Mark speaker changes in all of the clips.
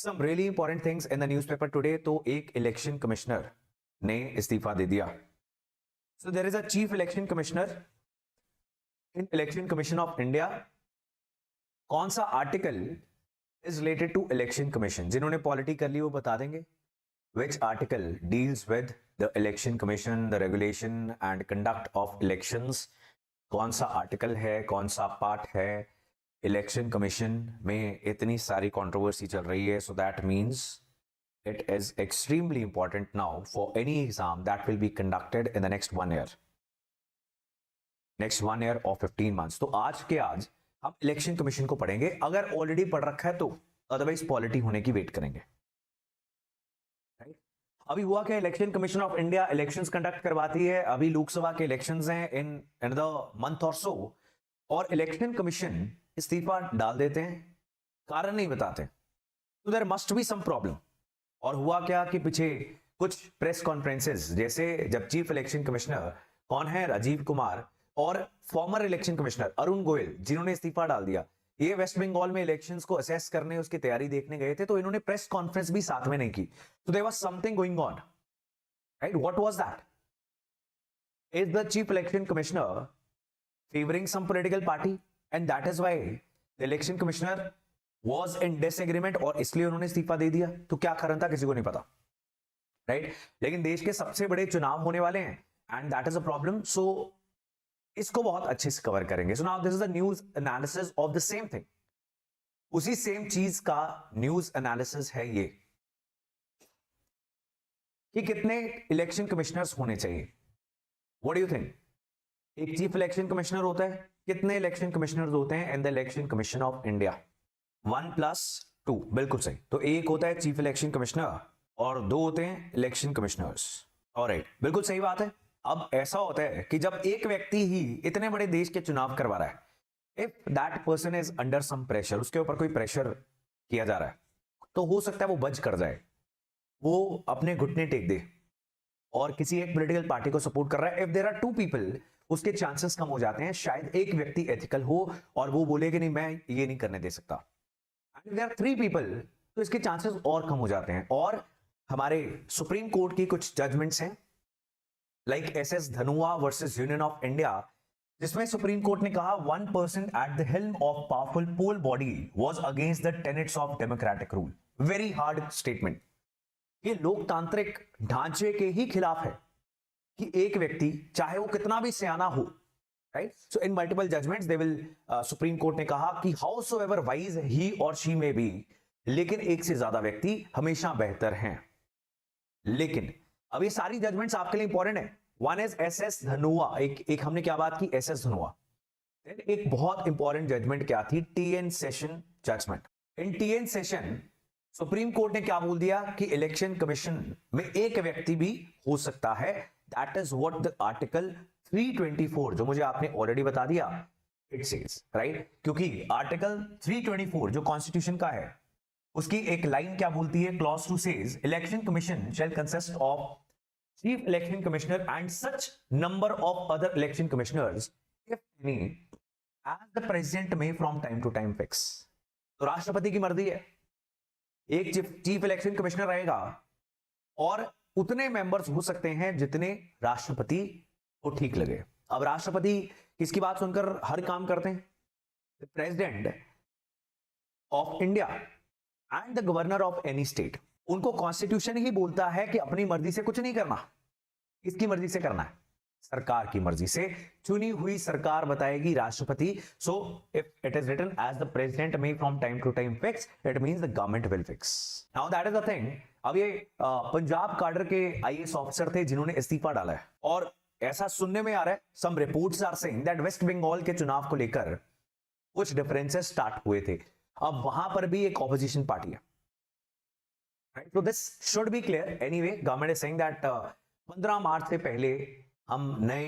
Speaker 1: Some really important things in the newspaper today. तो एक election commissioner ने इस्तीफा दे दिया. So there is a chief election commissioner in Election Commission of India. कौन सा article is related to election commission? जिन्होंने polity कर ली वो बता देंगे. Which article deals with the election commission, the regulation and conduct of elections? कौन सा article है, कौन सा पार्ट है? इलेक्शन कमीशन में इतनी सारी कंट्रोवर्सी चल रही है, so that means it is extremely important now for any exam that will be conducted in the next 1 year. Next 1 year or 15 months. तो आज के आज हम इलेक्शन कमीशन को पढ़ेंगे. अगर ऑलरेडी पढ़ रखा है तो, अदरवाइज पॉलिटी होने की वेट करेंगे. अभी हुआ क्या, election commission of India elections conduct करवाती है. अभी लोकसभा के इलेक्शंस हैं इन द मंथ और सो, और इलेक्शन कमीशन इस्तीफा डाल देते हैं, कारण नहीं बताते. तो there must be some problem. और हुआ क्या कि पीछे कुछ प्रेस कॉन्फ्रेंसेस, जैसे जब चीफ इलेक्शन कमिश्नर कौन है, राजीव कुमार, और farmer election commissioner Arun Goyal, जिन्होंने इस्तीफा डाल दिया, ये वेस्ट बंगाल में इलेक्शंस को असेस करने, उसकी तैयारी देखने गए थे, तो इन्होंने प्रेस कॉन्फ्रेंस भी साथ में नहीं की. तो there was something going on, right? What was that? Is the chief election commissioner favouring some political party, and that is why the election commissioner was in disagreement, और इसलिए उन्होंने इस्तीफा दे दिया? तो क्या कारण था, किसी को नहीं पता, राइट? लेकिन देश के सबसे बड़े चुनाव होने वाले हैं, and that is a problem. So इसको बहुत अच्छे से कवर करेंगे. So now this is the news analysis of the same thing. उसी सेम चीज का न्यूज एनालिसिस है ये कि कितने इलेक्शन कमिश्नर्स होने चाहिए. What do you think? एक चीफ इलेक्शन कमिश्नर होता है, कितने इलेक्शन कमिश्नर्स होते हैं in the election commission of India? 1+2, बिल्कुल सही. तो एक होता है चीफ इलेक्शन कमिश्नर और 2 होते हैं इलेक्शन कमिश्नर्स. ऑलराइट, बिल्कुल सही बात है. अब ऐसा होता है कि जब एक व्यक्ति ही इतने बड़े देश के चुनाव करवा रहा है, if that person is under some pressure, उसके ऊपर कोई प्रेशर किया जा रहा है, तो हो सकता है वो बच कर जाए, वो अपने घुटने टेक दे और किसी एक पॉलिटिकल पार्टी को सपोर्ट कर रहा है. इफ देयर आर 2 पीपल, उसके चांसेस कम हो जाते हैं. शायद एक व्यक्ति एथिकल हो और वो बोले कि नहीं, मैं ये नहीं करने दे सकता. If there are 3 people, तो इसके चांसेस और कम हो जाते हैं. और हमारे सुप्रीम कोर्ट की कुछ जजमेंट्स हैं, like SS Dhanoa versus Union of India, जिसमें सुप्रीम कोर्ट ने कहा 1 person at the helm of powerful poll body was against the tenets of democratic rule. Very hard statement. ये लोकतांत्रिक ढांचे के ही खिलाफ है कि एक व्यक्ति, चाहे वो कितना भी सियाना हो, right? So in multiple judgments they will Supreme Court ने कहा कि howsoever wise he or she may be, लेकिन एक से ज्यादा व्यक्ति हमेशा बेहतर हैं. लेकिन अब ये सारी जजमेंट्स आपके लिए इंपॉर्टेंट है. वन इज एसएस धनुआ, एक हमने क्या बात की, एसएस धनुआ. एक बहुत इंपॉर्टेंट जजमेंट क्या थी, टीएन सेशन जजमेंट. इन टीएन सेशन सुप्रीम कोर्ट ने क्या बोल दिया कि इलेक्शन कमीशन में एक व्यक्ति भी हो सकता है. That is what the article 324, जो मुझे आपने ऑलरेडी बता दिया, इट सेज, राइट? क्योंकि आर्टिकल 324 जो कॉन्स्टिट्यूशन का है, उसकी एक लाइन क्या बोलती है, clause 2 says election commission shall consist of chief election commissioner and such number of other election commissioners if any as the president may from time to time fix. तो राष्ट्रपति की मर्जी है, एक चीफ इलेक्शन कमिश्नर रहेगा और उतने members हो सकते हैं जितने राष्ट्रपति को ठीक लगे. अब राष्ट्रपति किसकी बात सुनकर हर काम करते हैं? President of India and the governor of any state. उनको कॉन्स्टिट्यूशन ही बोलता है कि अपनी मर्जी से कुछ नहीं करना. किसकी मर्जी से करना है? सरकार की मर्जी से. चुनी हुई सरकार बताएगी राष्ट्रपति. So if it is written as the president may from time to time fix, it means the government will fix. Now that is the thing. अब ये पंजाब काडर के आईएएस ऑफिसर थे जिन्होंने इस्तीफा डाला है, और ऐसा सुनने में आ रहा है, some reports are saying that West Bengal के चुनाव को लेकर कुछ डिफरेंसेस स्टार्ट हुए थे. अब वहां पर भी एक ऑपोजिशन पार्टी है, right? So this should be clear. Anyway, government is saying that 15 मार्च से पहले हम नए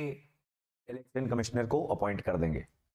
Speaker 1: इलेक्शन कमिश्नर को अपॉइंट कर देंगे.